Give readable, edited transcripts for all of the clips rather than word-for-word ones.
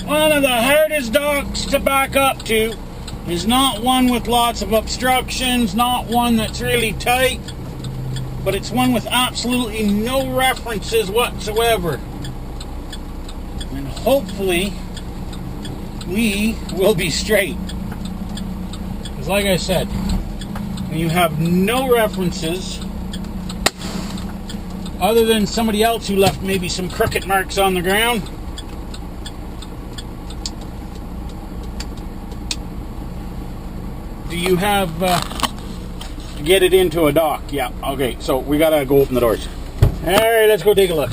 One of the hardest docks to back up to is not one with lots of obstructions, not one that's really tight, but it's one with absolutely no references whatsoever. And hopefully we will be straight. Because like I said, when you have no references other than somebody else who left maybe some crooked marks on the ground, do you have get it into a dock? Yeah, okay, so we gotta go open the doors. Alright, let's go take a look.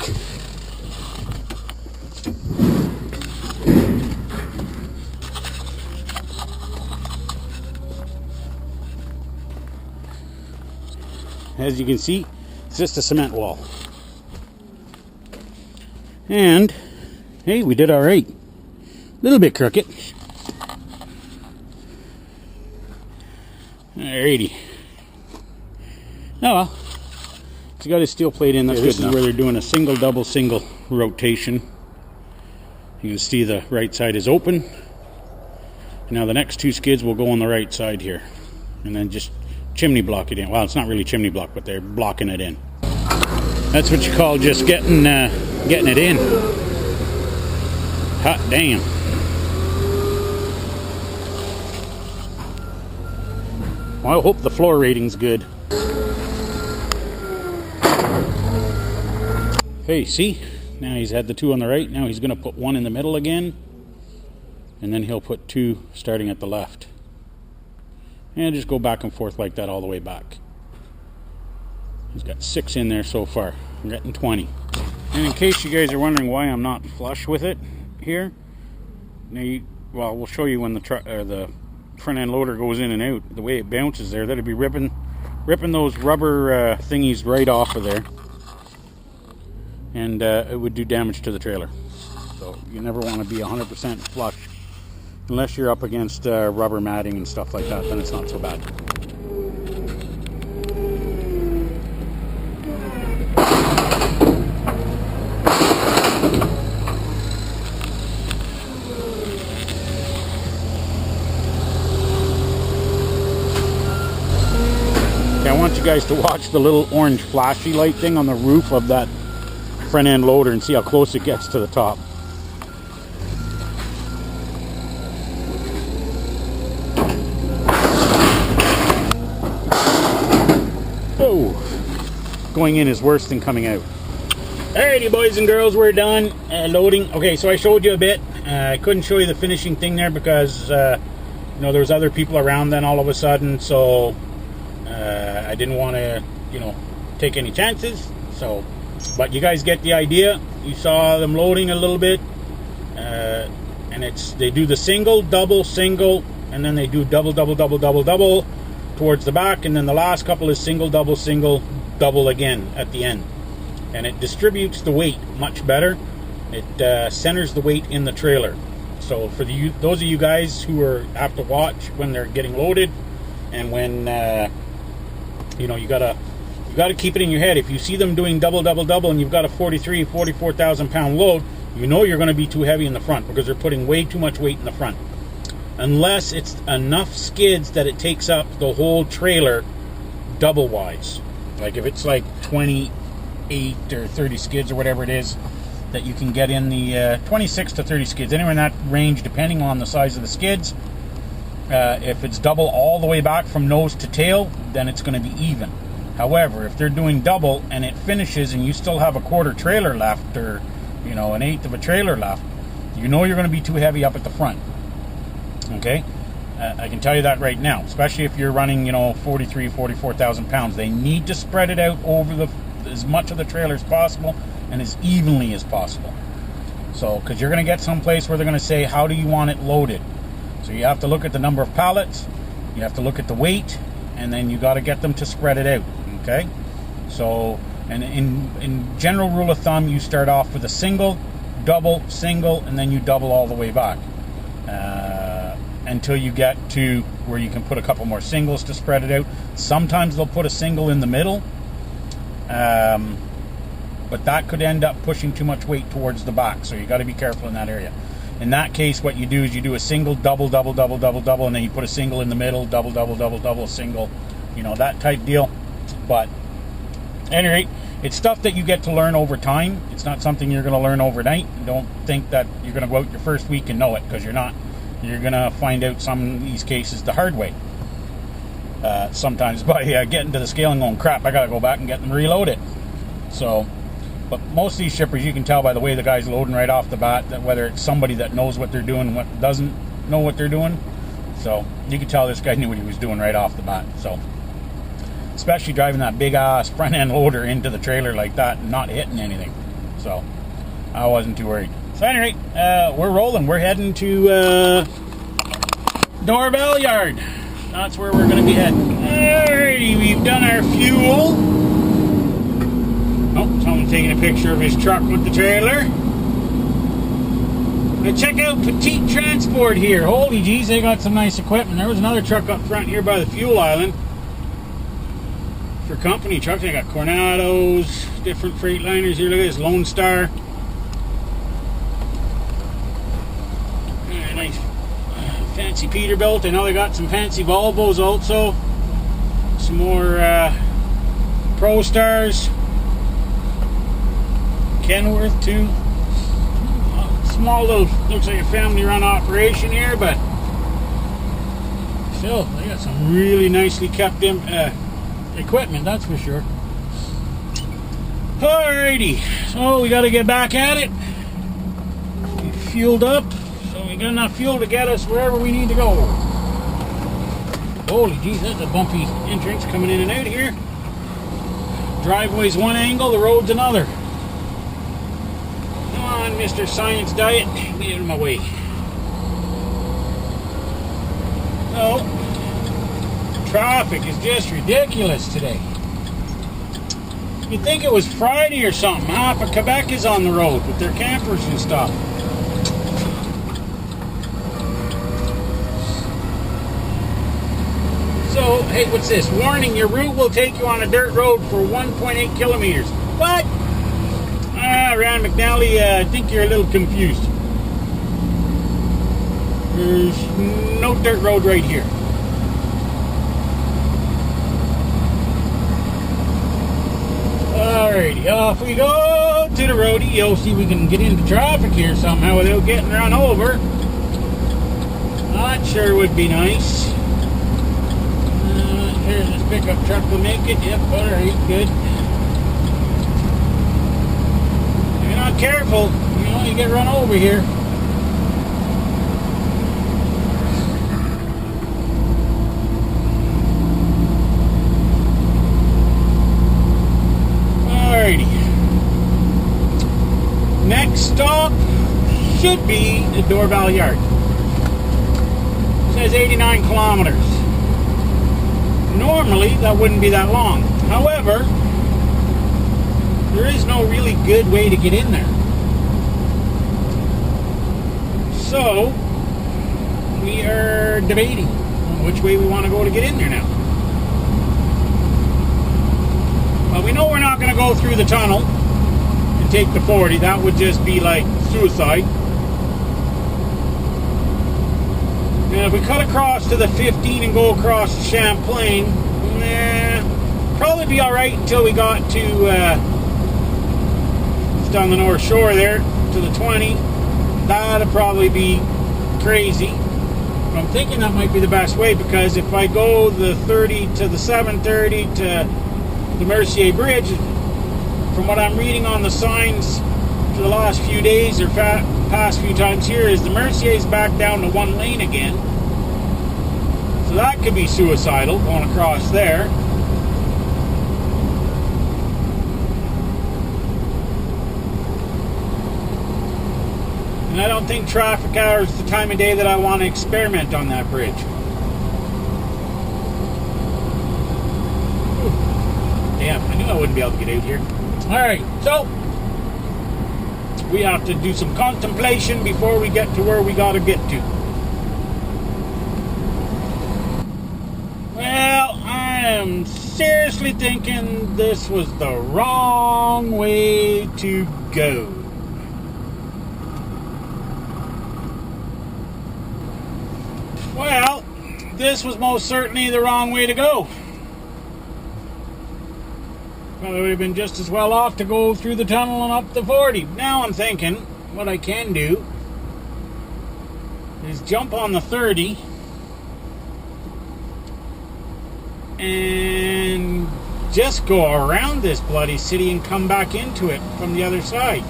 As you can see, it's just a cement wall. And hey, we did alright. A little bit crooked. Alrighty. Oh well. It's got a steel plate in. That's this is where they're doing a single, double, single rotation. You can see the right side is open. Now the next two skids will go on the right side here. And then just chimney block it in. Well, it's not really chimney block, but they're blocking it in. That's what you call just getting it in. Hot damn. Well, I hope the floor rating's good. Okay, see? Now he's had the two on the right. Now he's going to put one in the middle again. And then he'll put two starting at the left. And just go back and forth like that all the way back. He's got 6 in there so far. I'm getting 20. And in case you guys are wondering why I'm not flush with it here, now well, we'll show you when the front end loader goes in and out. The way it bounces there, that'd be ripping those rubber thingies right off of there, and it would do damage to the trailer. So you never want to be 100% flush. Unless you're up against rubber matting and stuff like that, then it's not so bad. Okay, I want you guys to watch the little orange flashy light thing on the roof of that front end loader and see how close it gets to the top. Going in is worse than coming out. Alrighty, boys and girls, we're done loading. Okay, so I showed you a bit. I couldn't show you the finishing thing there because you know, there was other people around then all of a sudden, so I didn't want to, you know, take any chances. So, but you guys get the idea. You saw them loading a little bit, and they do the single, double, single, and then they do double, double, double, double, double towards the back, and then the last couple is single, double, single, double again at the end. And it distributes the weight much better. It centers the weight in the trailer. So for those of you guys who have to watch when they're getting loaded, and when you know, you gotta keep it in your head. If you see them doing double, double, double, and you've got a 44,000 pound load, you know you're going to be too heavy in the front because they're putting way too much weight in the front. Unless it's enough skids that it takes up the whole trailer double wise. Like if it's like 28 or 30 skids or whatever it is that you can get in the 26 to 30 skids, anywhere in that range depending on the size of the skids. If it's double all the way back from nose to tail, then it's going to be even. However, if they're doing double and it finishes and you still have a quarter trailer left, or you know, an eighth of a trailer left, you know you're going to be too heavy up at the front. Okay? I can tell you that right now, especially if you're running, you know, 44,000 pounds. They need to spread it out over as much of the trailer as possible and as evenly as possible. So, because you're going to get someplace where they're going to say, how do you want it loaded? So you have to look at the number of pallets, you have to look at the weight, and then you got to get them to spread it out. Okay? So, and in general rule of thumb, you start off with a single, double, single, and then you double all the way back. Until you get to where you can put a couple more singles to spread it out. Sometimes they'll put a single in the middle, but that could end up pushing too much weight towards the back, so you got to be careful in that area. In that case, what you do is you do a single, double, double, double, double, double, and then you put a single in the middle, double, double, double, double, single, you know, that type deal. But at any rate, it's stuff that you get to learn over time. It's not something you're going to learn overnight. Don't think that you're going to go out your first week and know it, because you're not. You're going to find out some of these cases the hard way. Sometimes by getting to the scale and going, crap, I got to go back and get them reloaded. So, but most of these shippers, you can tell by the way the guy's loading right off the bat, that whether it's somebody that knows what they're doing and what doesn't know what they're doing. So you can tell this guy knew what he was doing right off the bat. So, especially driving that big ass front end loader into the trailer like that and not hitting anything. So I wasn't too worried. So anyway, we're rolling. We're heading to Doorbell Yard. That's where we're going to be heading. Alrighty, we've done our fuel. Oh, someone's taking a picture of his truck with the trailer. Now check out Petite Transport here. Holy jeez, they got some nice equipment. There was another truck up front here by the fuel island. For company trucks, they got Coronados, different Freightliners here. Look at this Lone Star. Nice fancy Peterbilt. I know they got some fancy Volvos also. Some more Pro Stars. Kenworth too. Small little, looks like a family-run operation here, but still, they got some really nicely kept equipment, that's for sure. Alrighty, so we got to get back at it. We fueled up, so we got enough fuel to get us wherever we need to go. Holy geez, that's a bumpy entrance coming in and out here. Driveway's one angle, the road's another. Come on, Mr. Science Diet, get out of my way. Oh. Traffic is just ridiculous today. You'd think it was Friday or something. Half of Quebec is on the road with their campers and stuff. So, hey, what's this? Warning, your route will take you on a dirt road for 1.8 kilometers. What? Rand McNally, I think you're a little confused. There's no dirt road right here. Alrighty, off we go to the rodeo. See if we can get into traffic here somehow without getting run over. That sure would be nice. Here's this pickup truck will make it. Yep, alright, good. If you're not careful, you know, you get run over here. Next stop should be the Doorbell Yard. It says 89 kilometers. Normally, that wouldn't be that long. However, there is no really good way to get in there. So, we are debating on which way we want to go to get in there now. Well, we know we're not going to go through the tunnel and take the 40. That would just be like suicide. And if we cut across to the 15 and go across to Champlain, probably be alright until we got to just on the North Shore there to the 20. That'd probably be crazy. But I'm thinking that might be the best way, because if I go the 30 to the 730 to the Mercier Bridge, from what I'm reading on the signs for the last few days or past few times here, is the Mercier's back down to one lane again. So that could be suicidal going across there. And I don't think traffic hour is the time of day that I want to experiment on that bridge. Damn, I knew I wouldn't be able to get out here. Alright, so we have to do some contemplation before we get to where we gotta get to. Well, I am seriously thinking this was the wrong way to go. Well, this was most certainly the wrong way to go. Probably would have been just as well off to go through the tunnel and up the 40. Now I'm thinking what I can do is jump on the 30 and just go around this bloody city and come back into it from the other side.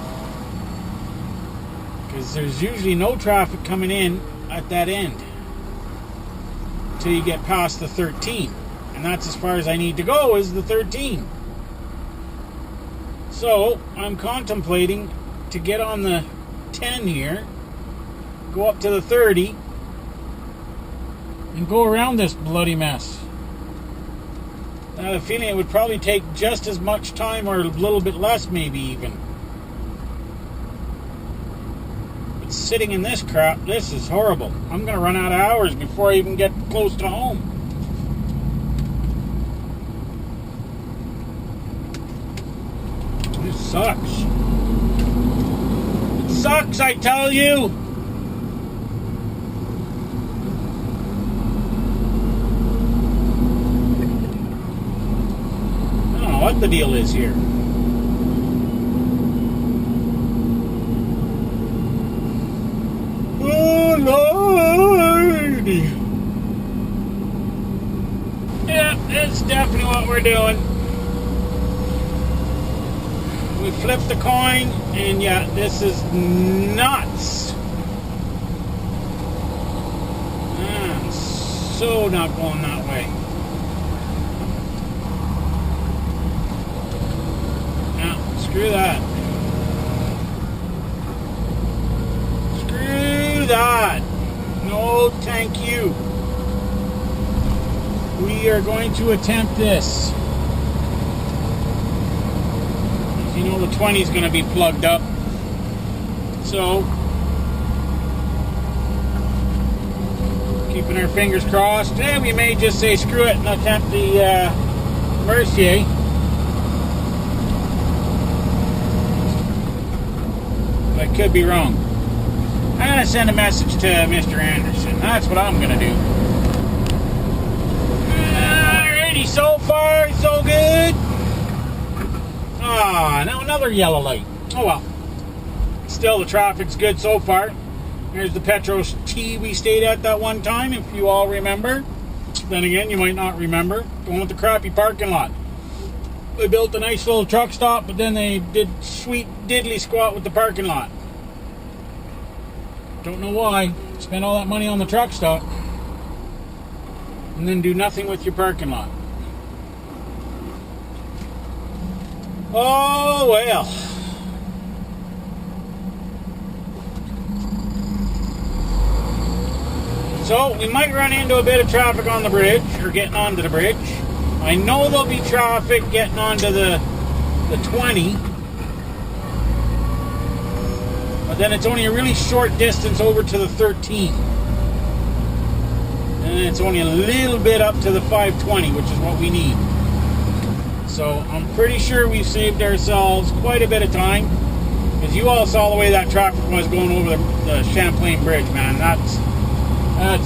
Because there's usually no traffic coming in at that end until you get past the 13. And that's as far as I need to go, is the 13. So I'm contemplating to get on the 10 here, go up to the 30, and go around this bloody mess. I have a feeling it would probably take just as much time, or a little bit less maybe even. But sitting in this crap, this is horrible. I'm going to run out of hours before I even get close to home. This sucks. It sucks, I tell you! What the deal is here. Oh Lord! Yeah, that's definitely what we're doing. We flipped the coin, and yeah, this is nuts. I'm so not going that way. Screw that. Screw that. No, thank you. We are going to attempt this. You know the 20 is going to be plugged up. So, keeping our fingers crossed. We may just say screw it and attempt the Mercier. I could be wrong. I'm going to send a message to Mr. Anderson. That's what I'm going to do. Alrighty, so far, so good. Now another yellow light. Oh well. Still, the traffic's good so far. Here's the Petros T we stayed at that one time, if you all remember. Then again, you might not remember. The one with the crappy parking lot. They built a nice little truck stop, but then they did sweet diddly squat with the parking lot. Don't know why. Spend all that money on the truck stop and then do nothing with your parking lot. Oh well. So we might run into a bit of traffic on the bridge, or getting onto the bridge. I know there'll be traffic getting onto the 20, but then it's only a really short distance over to the 13, and it's only a little bit up to the 520, which is what we need. So I'm pretty sure we've saved ourselves quite a bit of time, because you all saw the way that traffic was going over the Champlain Bridge, man. That's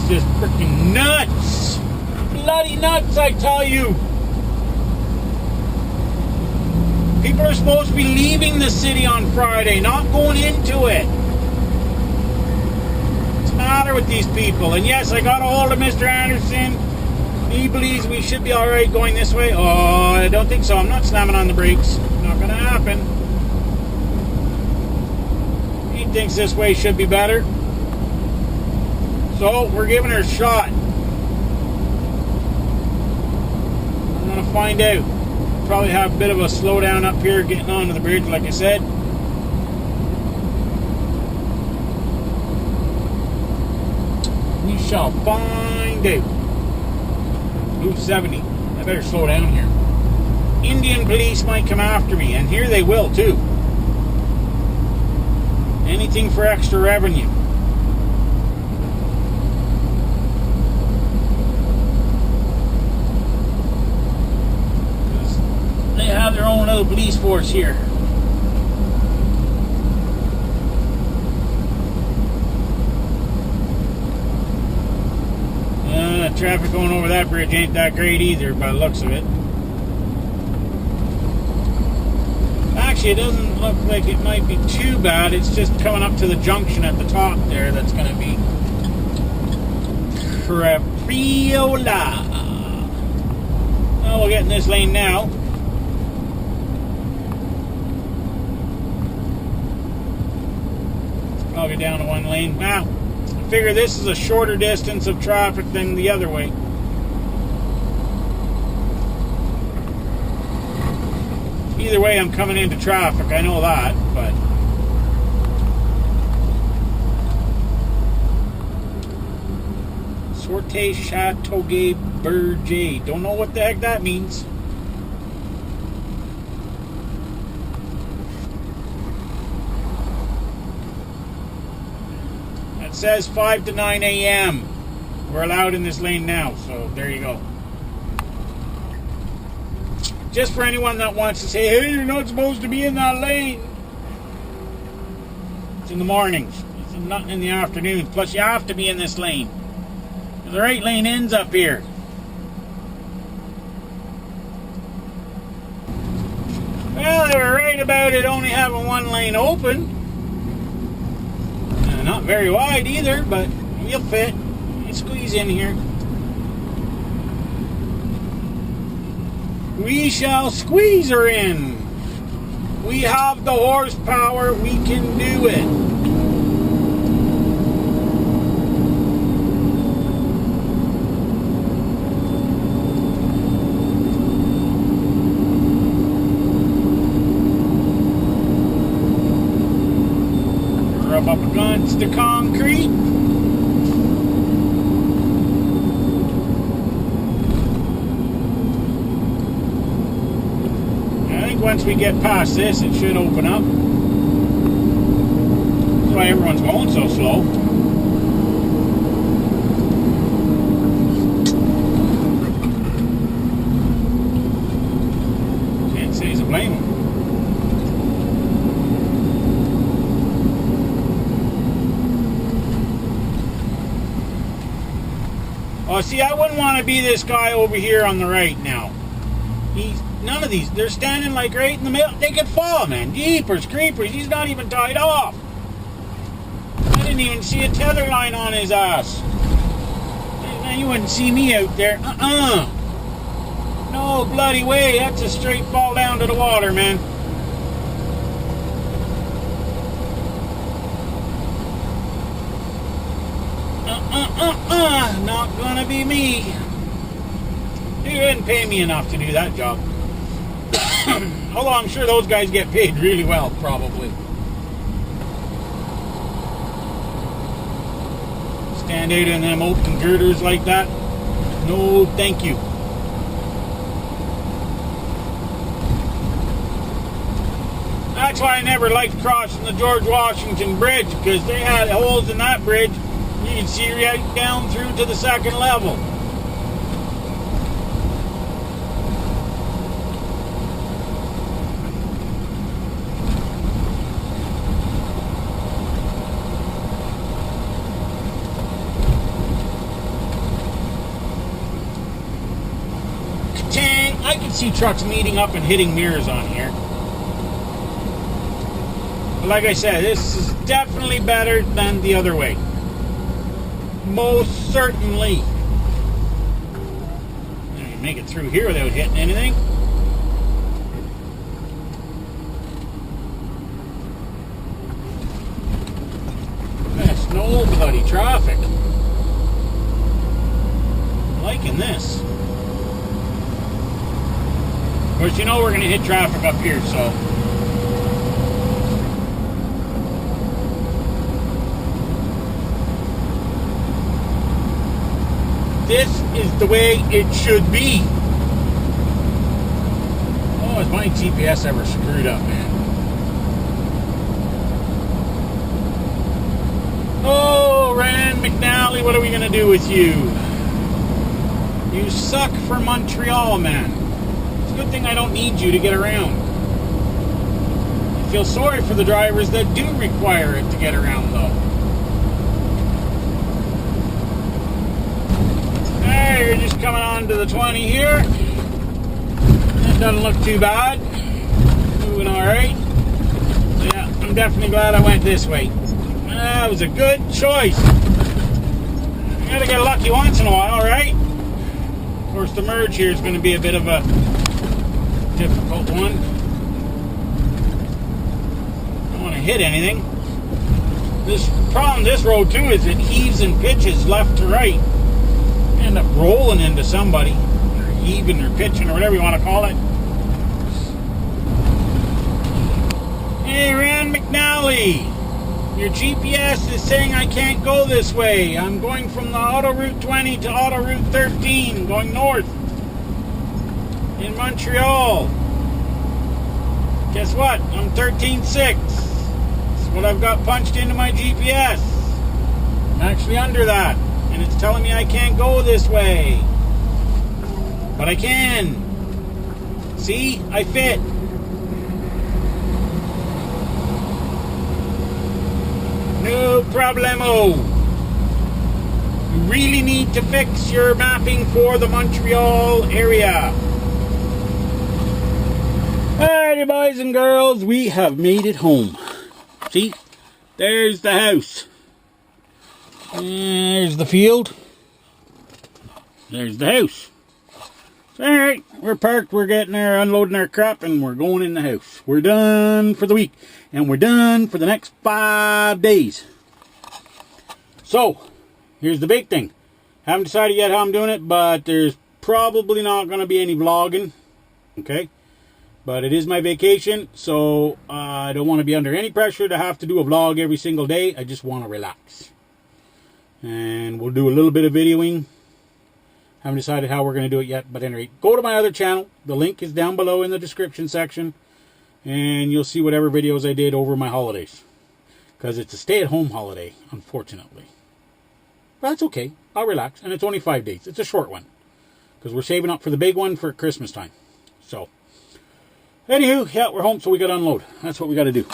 just freaking nuts. Bloody nuts, I tell you. People are supposed to be leaving the city on Friday, not going into it. What's the matter with these people? And yes, I got a hold of Mr. Anderson. He believes we should be alright going this way. Oh, I don't think so. I'm not slamming on the brakes. Not going to happen. He thinks this way should be better. So, we're giving her a shot. I'm going to find out. Probably have a bit of a slowdown up here getting onto the bridge, like I said. We shall find out. Ooh, 70. I better slow down here. Indian police might come after me, and here they will too. Anything for extra revenue. They have their own little police force here. traffic going over that bridge ain't that great either by the looks of it. Actually, it doesn't look like it might be too bad. It's just coming up to the junction at the top there that's going to be Crapiola. Well, we'll get in this lane now. I'll get down to one lane. Now, I figure this is a shorter distance of traffic than the other way. Either way, I'm coming into traffic. I know that, but... Sorte Chateauguay Berger. Don't know what the heck that means. It says 5 to 9 a.m. We're allowed in this lane now, so there you go. Just for anyone that wants to say, hey, you're not supposed to be in that lane. It's in the mornings. It's not in the afternoon. Plus, you have to be in this lane. The right lane ends up here. Well, they were right about it only having one lane open. Not very wide either, but you'll fit. You squeeze in here. We shall squeeze her in. We have the horsepower. We can do it. Rub up against the concrete. Once we get past this, it should open up. That's why everyone's going so slow. Can't say to blame them. Oh, see, I wouldn't want to be this guy over here on the right now. None of these, they're standing like right in the middle. They could fall, man. Jeepers creepers, he's not even tied off. I didn't even see a tether line on his ass. Man, you wouldn't see me out there. No bloody way. That's a straight fall down to the water, man. Not gonna be me. He wouldn't pay me enough to do that job. Although I'm sure those guys get paid really well, probably. Stand out in them open girders like that? No, thank you. That's why I never liked crossing the George Washington Bridge, because they had holes in that bridge. You can see right down through to the second level. I can see trucks meeting up and hitting mirrors on here. But like I said, this is definitely better than the other way. Most certainly. You can make it through here without hitting anything. That's no bloody traffic. I'm liking this. Of course, you know we're going to hit traffic up here, so. This is the way it should be. Oh, is my GPS ever screwed up, man? Oh, Rand McNally, what are we going to do with you? You suck for Montreal, man. Good thing I don't need you to get around. I feel sorry for the drivers that do require it to get around, though. Alright, we're just coming on to the 20 here. That doesn't look too bad. Moving alright. So yeah, I'm definitely glad I went this way. That was a good choice. You gotta get lucky once in a while, right? Of course, the merge here is going to be a bit of a difficult one. Don't want to hit anything. This problem, this road too, is it heaves and pitches left to right. You end up rolling into somebody, or heaving or pitching or whatever you want to call it. Hey, Rand McNally, your GPS is saying I can't go this way. I'm going from the Auto Route 20 to Auto Route 13, going north in Montreal. Guess what? I'm 13.6. What I've got punched into my GPS. I'm actually under that, and it's telling me I can't go this way, but I can. See, I fit. No problemo. You really need to fix your mapping for the Montreal area. Alrighty, boys and girls, we have made it home. See, there's the house. There's the field. There's the house. Alright, we're parked, we're getting there, unloading our crap, and we're going in the house. We're done for the week, and we're done for the next 5 days. So, here's the big thing. Haven't decided yet how I'm doing it, but there's probably not going to be any vlogging. Okay? But it is my vacation, so I don't want to be under any pressure to have to do a vlog every single day. I just want to relax. And we'll do a little bit of videoing. Haven't decided how we're going to do it yet, but anyway, go to my other channel. The link is down below in the description section. And you'll see whatever videos I did over my holidays. Because it's a stay-at-home holiday, unfortunately. But that's okay. I'll relax. And it's only 5 days. It's a short one. Because we're saving up for the big one for Christmas time. So... anywho, yeah, we're home, so we got to unload. That's what we got to do.